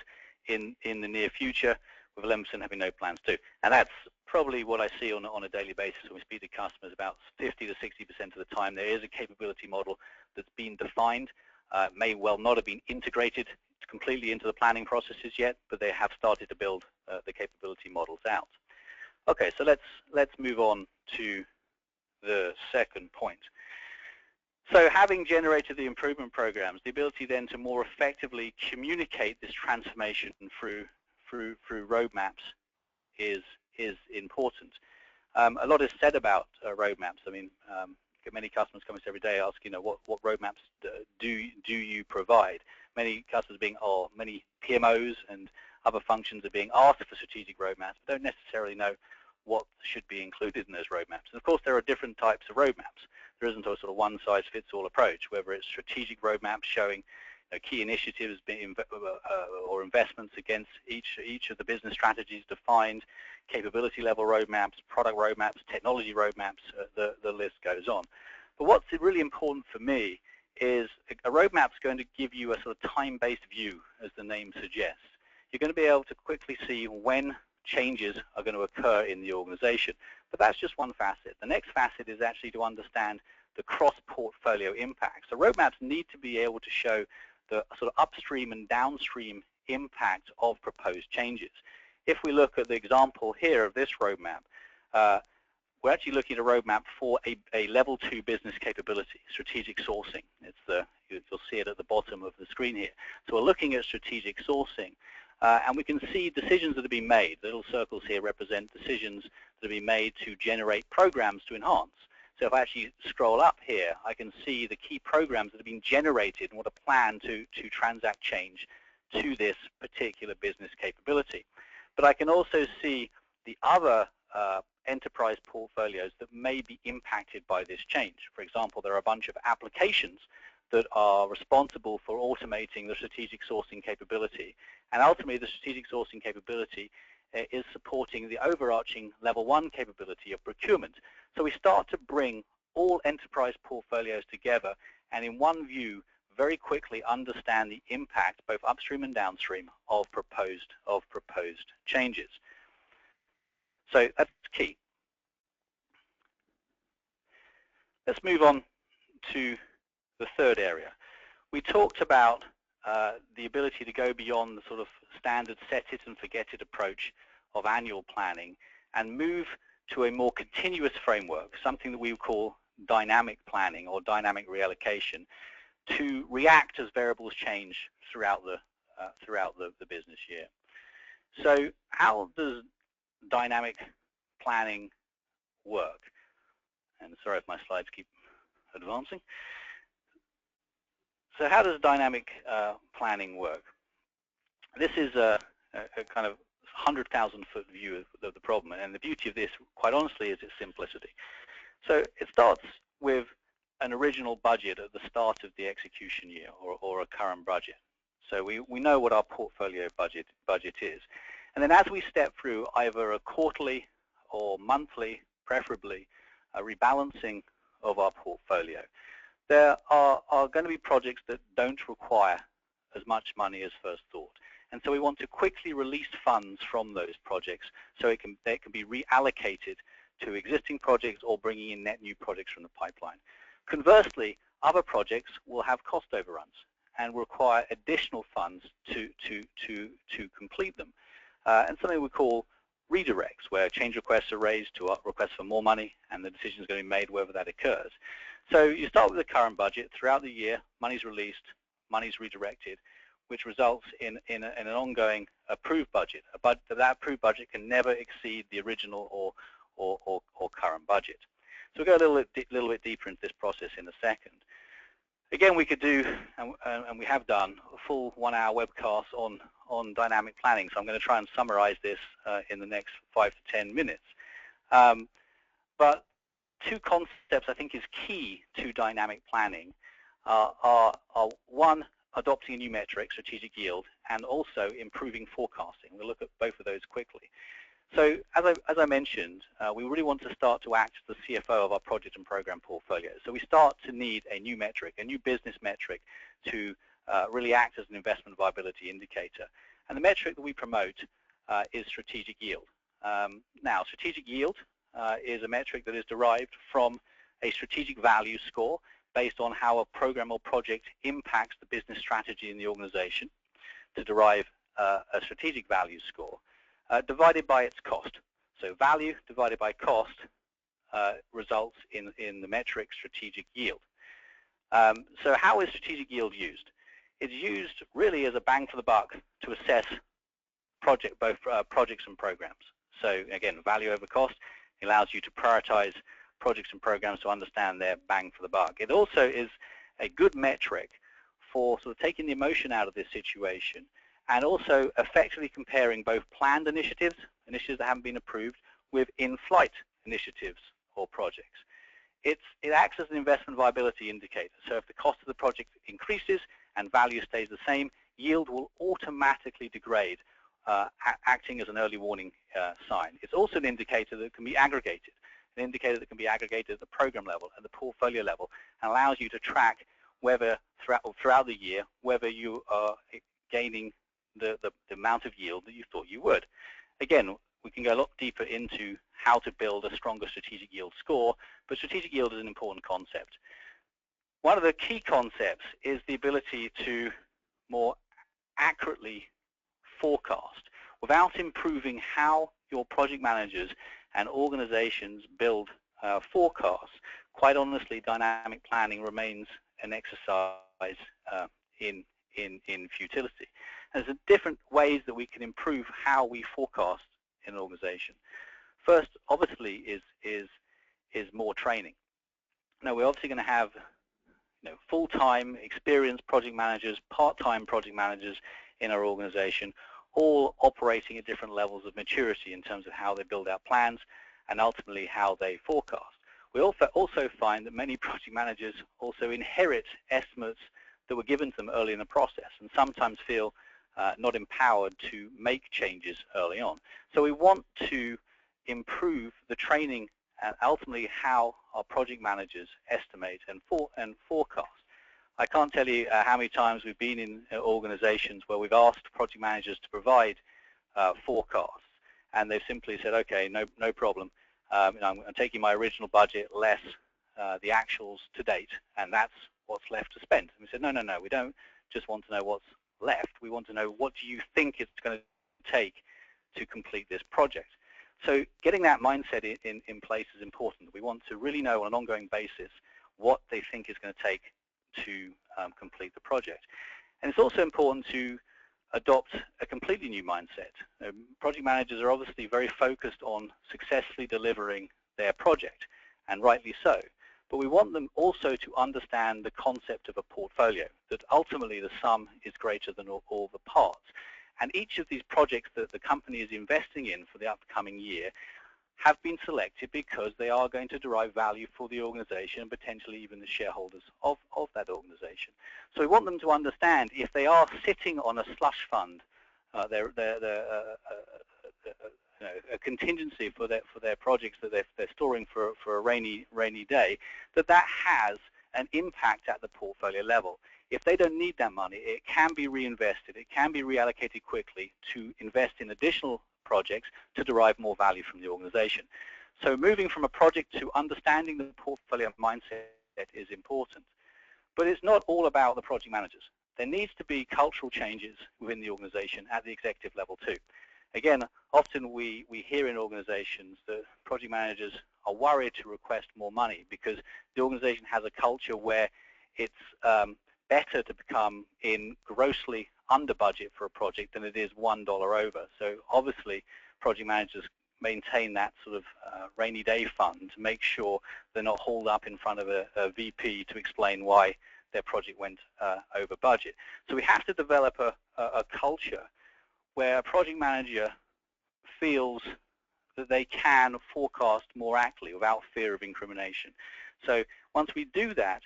in the near future, with 11% having no plans to. And that's probably what I see on a daily basis when we speak to customers. About 50 to 60% of the time there is a capability model that's been defined, may well not have been integrated completely into the planning processes yet, but they have started to build the capability models out. Okay, so let's move on to the second point. So having generated the improvement programs, the ability then to more effectively communicate this transformation through roadmaps is important. A lot is said about roadmaps. I mean, get many customers coming every day asking, what roadmaps do you provide? Many customers many PMOs and other functions are being asked for strategic roadmaps, but don't necessarily know what should be included in those roadmaps. And of course, there are different types of roadmaps. There isn't a sort of one-size-fits-all approach, whether it's strategic roadmaps showing key initiatives or investments against each of the business strategies defined, capability level roadmaps, product roadmaps, technology roadmaps, the list goes on. But what's really important for me is a roadmap's going to give you a sort of time-based view, as the name suggests. You're going to be able to quickly see when changes are going to occur in the organization. But that's just one facet. The next facet is actually to understand the cross-portfolio impact. So roadmaps need to be able to show the sort of upstream and downstream impact of proposed changes. If we look at the example here of this roadmap, we're actually looking at a roadmap for a level 2 business capability, strategic sourcing. You'll see it at the bottom of the screen here. So we're looking at strategic sourcing, and we can see decisions that have been made. The little circles here represent decisions that have been made to generate programs to enhance. So if I actually scroll up here, I can see the key programs that have been generated and what are planned to transact change to this particular business capability. But I can also see the other enterprise portfolios that may be impacted by this change. For example, there are a bunch of applications that are responsible for automating the strategic sourcing capability. And ultimately, the strategic sourcing capability is supporting the overarching level 1 capability of procurement. So we start to bring all enterprise portfolios together and in one view very quickly understand the impact, both upstream and downstream, of proposed changes. So that's key. Let's move on to the third area. We talked about the ability to go beyond the sort of standard set it and forget it approach of annual planning and move to a more continuous framework, something that we call dynamic planning or dynamic reallocation, to react as variables change throughout the business year. So how does dynamic planning work? Sorry if my slides keep advancing. So how does dynamic planning work? This is a kind of 100,000-foot view of the problem, and the beauty of this, quite honestly, is its simplicity. So it starts with an original budget at the start of the execution year, or a current budget. So we know what our portfolio budget is. And then as we step through either a quarterly or monthly, preferably, a rebalancing of our portfolio, there are going to be projects that don't require as much money as first thought. And so we want to quickly release funds from those projects so they can be reallocated to existing projects or bringing in net new projects from the pipeline. Conversely, other projects will have cost overruns and require additional funds to complete them. And something we call redirects, where change requests are raised to requests for more money, and the decision is going to be made whether that occurs. So you start with the current budget. Throughout the year, money's released, money's redirected, which results in an ongoing approved budget. That approved budget can never exceed the original or current budget. So we'll go a little bit deeper into this process in a second. Again, we could do, and we have done, a full 1-hour webcast on dynamic planning. So I'm going to try and summarize this in the next 5 to 10 minutes. But two concepts I think is key to dynamic planning are one, adopting a new metric, strategic yield, and also improving forecasting. We'll look at both of those quickly. So as I mentioned, we really want to start to act as the CFO of our project and program portfolio. So we start to need a new metric, a new business metric, to really act as an investment viability indicator. And the metric that we promote is strategic yield. Now, strategic yield is a metric that is derived from a strategic value score based on how a program or project impacts the business strategy in the organization, to derive a strategic value score. Divided by its cost. So value divided by cost results in the metric strategic yield. So how is strategic yield used? It's used really as a bang for the buck to assess both projects and programs. So again, value over cost allows you to prioritize projects and programs to understand their bang for the buck. It also is a good metric for sort of taking the emotion out of this situation, and also effectively comparing both planned initiatives that haven't been approved, with in-flight initiatives or projects. It acts as an investment viability indicator. So if the cost of the project increases and value stays the same, yield will automatically degrade, acting as an early warning sign. It's also an indicator that can be aggregated, an indicator that can be aggregated at the program level, at the portfolio level, and allows you to track whether throughout the year, whether you are gaining the amount of yield that you thought you would. Again, we can go a lot deeper into how to build a stronger strategic yield score, but strategic yield is an important concept. One of the key concepts is the ability to more accurately forecast without improving how your project managers and organizations build forecasts. Quite honestly, dynamic planning remains an exercise in futility. And there's different ways that we can improve how we forecast in an organization. First, obviously, is more training. Now, we're obviously going to have full-time experienced project managers, part-time project managers in our organization, all operating at different levels of maturity in terms of how they build out plans and ultimately how they forecast. We also find that many project managers also inherit estimates that were given to them early in the process, and sometimes feel not empowered to make changes early on. So we want to improve the training and ultimately how our project managers estimate and forecast. I can't tell you how many times we've been in organizations where we've asked project managers to provide forecasts, and they've simply said, okay, no problem. I'm taking my original budget less the actuals to date, and that's what's left to spend. And we said, no, we don't just want to know what's left. We want to know, what do you think it's going to take to complete this project? So getting that mindset in place is important. We want to really know on an ongoing basis what they think is going to take to complete the project. And it's also important to adopt a completely new mindset. Project managers are obviously very focused on successfully delivering their project, and rightly so. But we want them also to understand the concept of a portfolio, that ultimately the sum is greater than all the parts. And each of these projects that the company is investing in for the upcoming year have been selected because they are going to derive value for the organization and potentially even the shareholders of that organization. So we want them to understand if they are sitting on a slush fund, a contingency for their projects that they're storing for a rainy day, that has an impact at the portfolio level. If they don't need that money, it can be reinvested, it can be reallocated quickly to invest in additional projects to derive more value from the organization. So moving from a project to understanding the portfolio mindset is important. But it's not all about the project managers. There needs to be cultural changes within the organization at the executive level too. Again, often we hear in organizations that project managers are worried to request more money because the organization has a culture where it's better to become in grossly under budget for a project than it is $1 over. So obviously project managers maintain that sort of rainy day fund to make sure they're not hauled up in front of a VP to explain why their project went over budget. So we have to develop a culture where a project manager feels that they can forecast more accurately without fear of incrimination. So once we do that,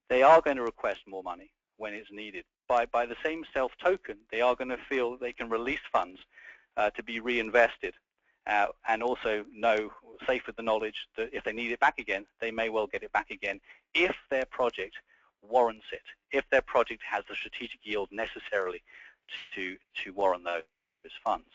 they are going to request more money when it's needed. By the same self-token, they are going to feel that they can release funds to be reinvested and also know, safe with the knowledge that if they need it back again, they may well get it back again if their project warrants it, if their project has the strategic yield necessarily to warrant those funds.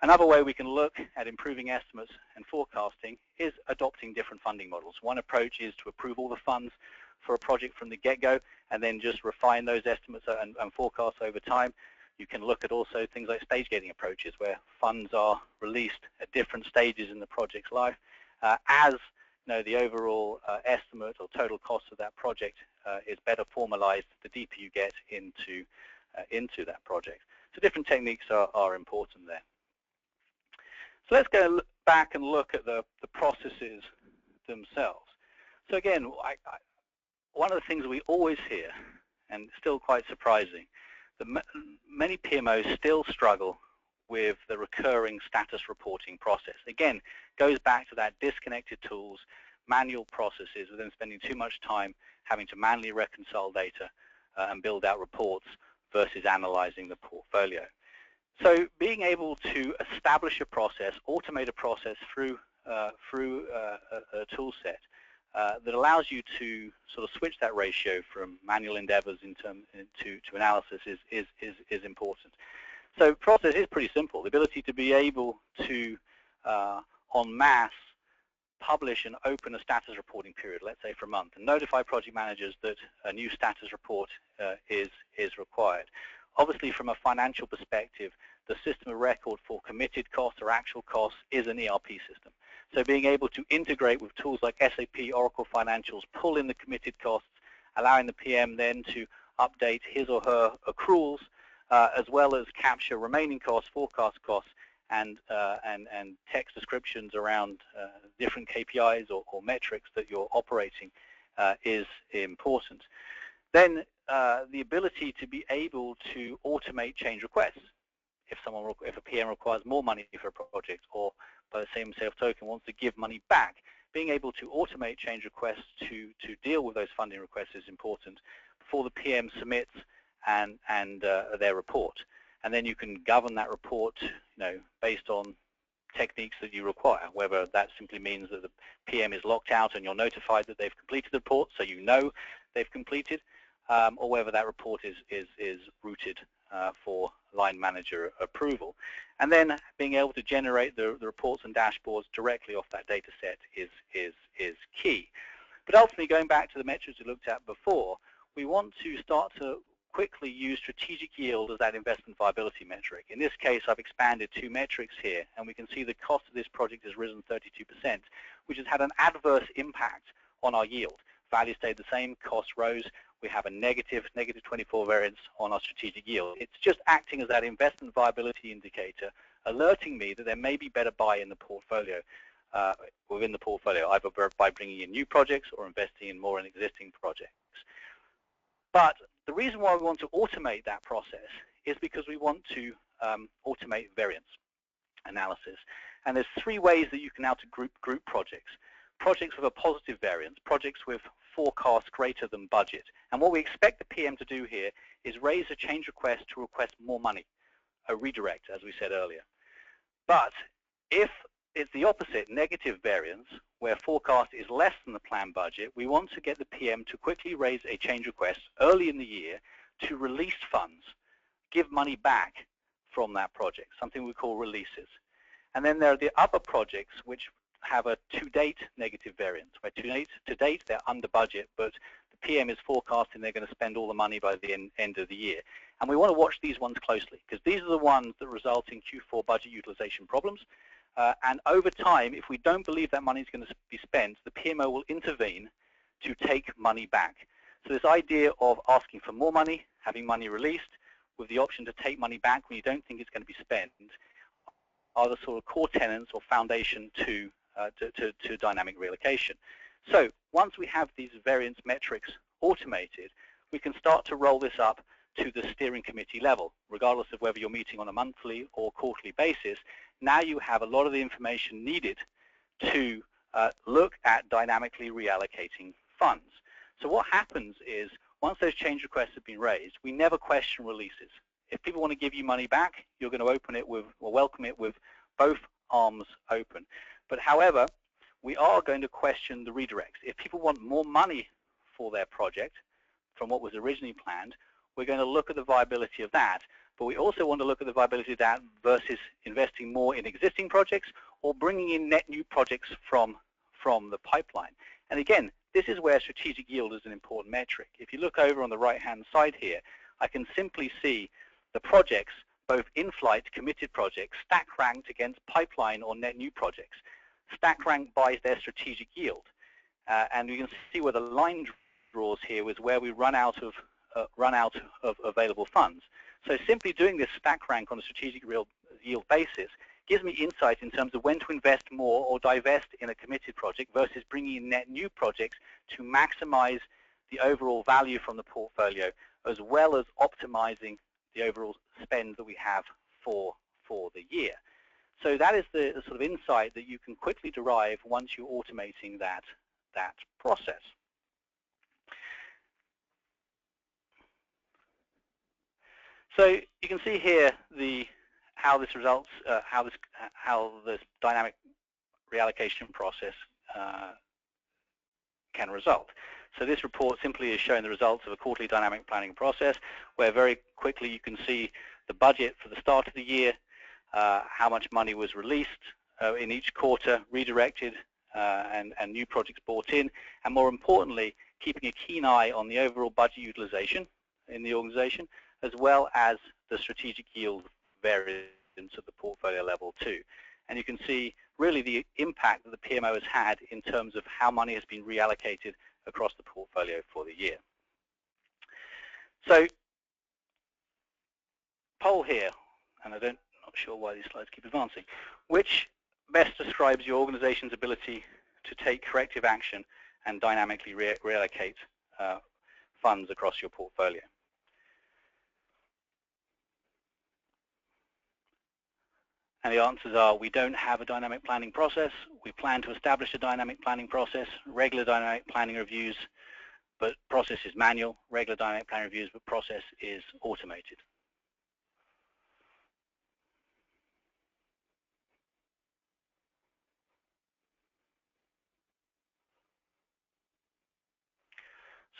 Another way we can look at improving estimates and forecasting is adopting different funding models. One approach is to approve all the funds for a project from the get-go and then just refine those estimates and forecasts over time. You can look at also things like stage gating approaches where funds are released at different stages in the project's life as the overall estimate or total cost of that project is better formalized the deeper you get into that project. So different techniques are important there. So let's go back and look at the processes themselves. So again, one of the things we always hear, and still quite surprising, that many PMOs still struggle with the recurring status reporting process. Again, goes back to that disconnected tools, manual processes, with them spending too much time having to manually reconcile data and build out reports versus analyzing the portfolio. So being able to establish a process, automate a process through a tool set that allows you to sort of switch that ratio from manual endeavors to analysis is important. So process is pretty simple. The ability to be able to, en masse, publish and open a status reporting period, let's say for a month, and notify project managers that a new status report is required. Obviously, from a financial perspective, the system of record for committed costs or actual costs is an ERP system. So being able to integrate with tools like SAP, Oracle Financials, pull in the committed costs, allowing the PM then to update his or her accruals, as well as capture remaining costs, forecast costs, and text descriptions around different KPIs or metrics that you're operating is important. Then the ability to be able to automate change requests. If a PM requires more money for a project, or by the same self-token wants to give money back, being able to automate change requests to deal with those funding requests is important before the PM submits and their report. And then you can govern that report, based on techniques that you require, whether that simply means that the PM is locked out and you're notified that they've completed the report, so you know they've completed, or whether that report is routed for line manager approval. And then being able to generate the reports and dashboards directly off that data set is key. But ultimately, going back to the metrics we looked at before, we want to start to quickly use strategic yield as that investment viability metric. In this case, I've expanded two metrics here, and we can see the cost of this project has risen 32%, which has had an adverse impact on our yield. Value stayed the same, cost rose. We have a negative 24 variance on our strategic yield. It's just acting as that investment viability indicator, alerting me that there may be better buy in the portfolio within the portfolio, either by bringing in new projects or investing in more in existing projects. But the reason why we want to automate that process is because we want to automate variance analysis. And there's three ways that you can now to group projects. Projects with a positive variance, projects with forecasts greater than budget. And what we expect the PM to do here is raise a change request to request more money, a redirect, as we said earlier. But if it's the opposite, negative variance, where forecast is less than the planned budget, we want to get the PM to quickly raise a change request early in the year to release funds, give money back from that project, something we call releases. And then there are the other projects which have a to-date negative variance, where to date they're under budget, but the PM is forecasting they're going to spend all the money by the end of the year. And we want to watch these ones closely, because these are the ones that result in Q4 budget utilization problems. And over time, if we don't believe that money is going to be spent, the PMO will intervene to take money back. So this idea of asking for more money, having money released, with the option to take money back when you don't think it's going to be spent, are the sort of core tenets or foundation to dynamic reallocation. So once we have these variance metrics automated, we can start to roll this up to the steering committee level, regardless of whether you're meeting on a monthly or quarterly basis. Now you have a lot of the information needed to look at dynamically reallocating funds. So what happens is, once those change requests have been raised, we never question releases. If people want to give you money back, you're going to open it with, or welcome it with both arms open. But however, we are going to question the redirects. If people want more money for their project from what was originally planned, we're going to look at the viability of that. But we also want to look at the viability of that versus investing more in existing projects or bringing in net new projects from the pipeline. And again, this is where strategic yield is an important metric. If you look over on the right-hand side here, I can simply see the projects, both in-flight committed projects, stack ranked against pipeline or net new projects, stack ranked by their strategic yield. And you can see where the line draws here was where we run out of available funds. So simply doing this stack rank on a strategic yield basis gives me insight in terms of when to invest more or divest in a committed project versus bringing in net new projects to maximize the overall value from the portfolio, as well as optimizing the overall spend that we have for the year. So that is the sort of insight that you can quickly derive once you're automating that process. So you can see here how this results, how this dynamic reallocation process can result. So this report simply is showing the results of a quarterly dynamic planning process, where very quickly you can see the budget for the start of the year, how much money was released in each quarter, redirected, and new projects brought in, and more importantly, keeping a keen eye on the overall budget utilization in the organization, as well as the strategic yield variance at the portfolio level too. And you can see really the impact that the PMO has had in terms of how money has been reallocated across the portfolio for the year. So, poll here, and I'm not sure why these slides keep advancing. Which best describes your organization's ability to take corrective action and dynamically reallocate funds across your portfolio? And the answers are, we don't have a dynamic planning process. We plan to establish a dynamic planning process, regular dynamic planning reviews, but process is manual, regular dynamic planning reviews, but process is automated.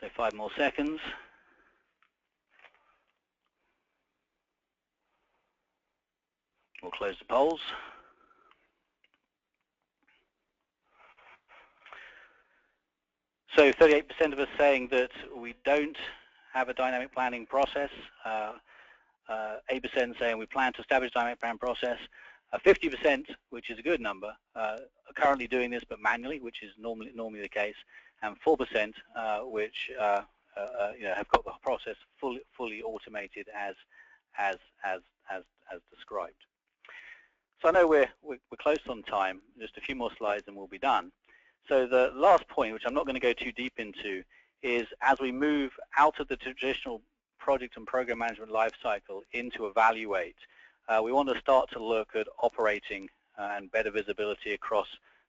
So 5 more seconds. We'll close the polls. So 38% of us saying that we don't have a dynamic planning process, 8% saying we plan to establish a dynamic planning process, 50%, which is a good number, are currently doing this but manually, which is normally the case, and 4% which have got the process fully automated as described. So I know we're close on time, just a few more slides and we'll be done. So the last point, which I'm not going to go too deep into, is as we move out of the traditional project and program management lifecycle into evaluate, we want to start to look at operating and better visibility across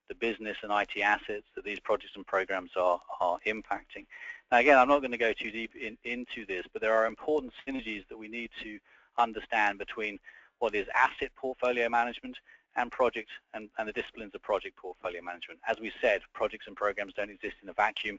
the business and IT assets that these projects and programs are impacting. Now again, I'm not going to go too deep into this, but there are important synergies that we need to understand between what is asset portfolio management and project and the disciplines of project portfolio management. As we said, projects and programs don't exist in a vacuum.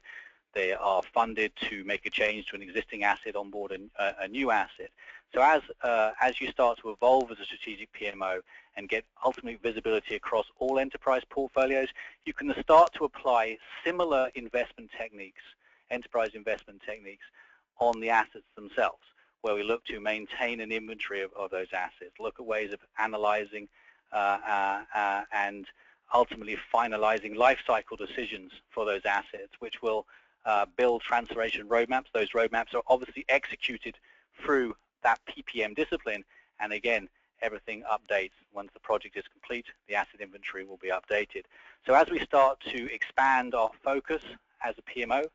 They are funded to make a change to an existing asset, onboard a new asset. So as you start to evolve as a strategic PMO and get ultimate visibility across all enterprise portfolios, you can start to apply similar investment techniques, enterprise investment techniques, on the assets themselves, where we look to maintain an inventory of those assets, look at ways of analyzing and ultimately finalizing life cycle decisions for those assets, which will build transformation roadmaps. Those roadmaps are obviously executed through that PPM discipline, and again, everything updates once the project is complete. The asset inventory will be updated. So as we start to expand our focus as a PMO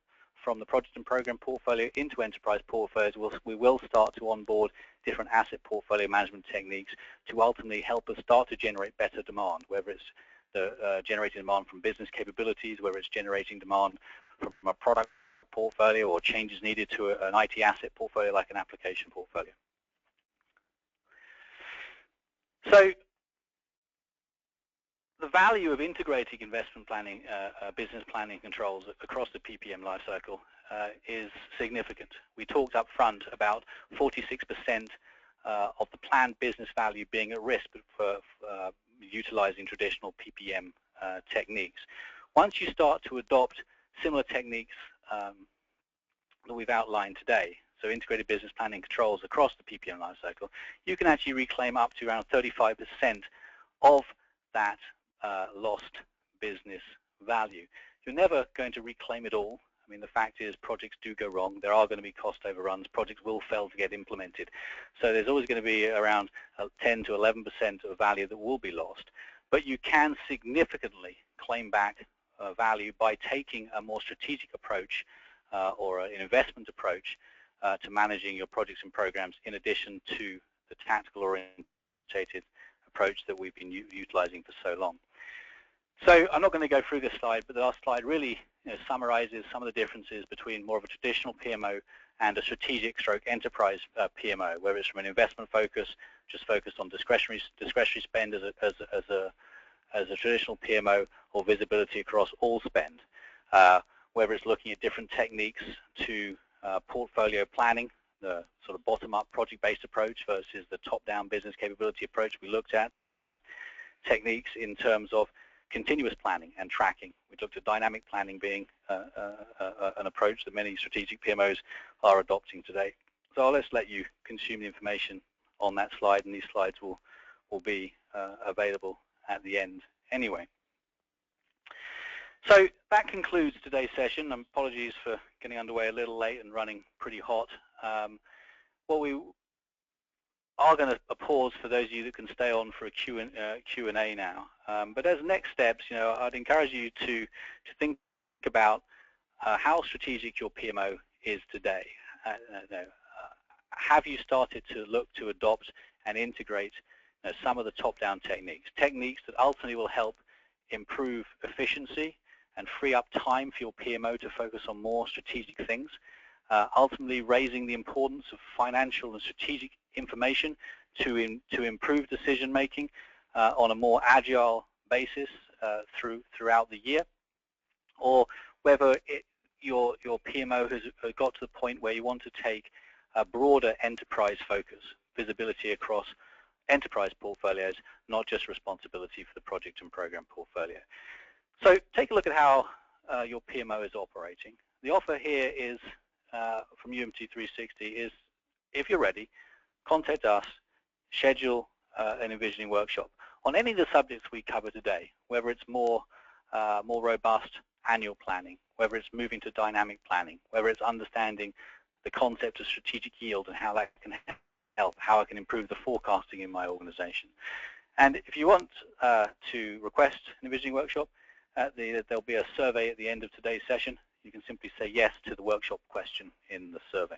from the project and program portfolio into enterprise portfolios, we will start to onboard different asset portfolio management techniques to ultimately help us start to generate better demand, whether it's the generating demand from business capabilities, whether it's generating demand from a product portfolio or changes needed to an IT asset portfolio like an application portfolio. So the value of integrating investment planning, business planning controls across the PPM lifecycle is significant. We talked up front about 46% of the planned business value being at risk for utilizing traditional PPM techniques. Once you start to adopt similar techniques that we've outlined today, so integrated business planning controls across the PPM lifecycle, you can actually reclaim up to around 35% of that lost business value. You're never going to reclaim it all. I mean, the fact is projects do go wrong. There are going to be cost overruns. Projects will fail to get implemented. So there's always going to be around 10 to 11% of value that will be lost. But you can significantly claim back value by taking a more strategic approach or an investment approach to managing your projects and programs, in addition to the tactical orientated approach that we've been utilizing for so long. So I'm not going to go through this slide, but the last slide really summarizes some of the differences between more of a traditional PMO and a strategic stroke enterprise PMO, whether it's from an investment focus, just focused on discretionary spend as a traditional PMO, or visibility across all spend, whether it's looking at different techniques to portfolio planning, the sort of bottom-up project-based approach versus the top-down business capability approach we looked at, techniques in terms of continuous planning and tracking. We looked at dynamic planning being an approach that many strategic PMOs are adopting today. So I'll just let you consume the information on that slide, and these slides will be available at the end anyway. So that concludes today's session. Apologies for getting underway a little late and running pretty hot. What we are going to pause for those of you that can stay on for a Q&A now. But as next steps, I'd encourage you to think about how strategic your PMO is today. Have you started to look to adopt and integrate some of the top-down techniques that ultimately will help improve efficiency and free up time for your PMO to focus on more strategic things, ultimately raising the importance of financial and strategic information to improve decision-making on a more agile basis throughout the year, or whether your PMO has got to the point where you want to take a broader enterprise focus, visibility across enterprise portfolios, not just responsibility for the project and program portfolio. So take a look at how your PMO is operating. The offer here is from UMT360 is, if you're ready, contact us, schedule an envisioning workshop on any of the subjects we cover today, whether it's more robust annual planning, whether it's moving to dynamic planning, whether it's understanding the concept of strategic yield and how that can help, how I can improve the forecasting in my organization. And if you want to request an envisioning workshop, there'll be a survey at the end of today's session. You can simply say yes to the workshop question in the survey.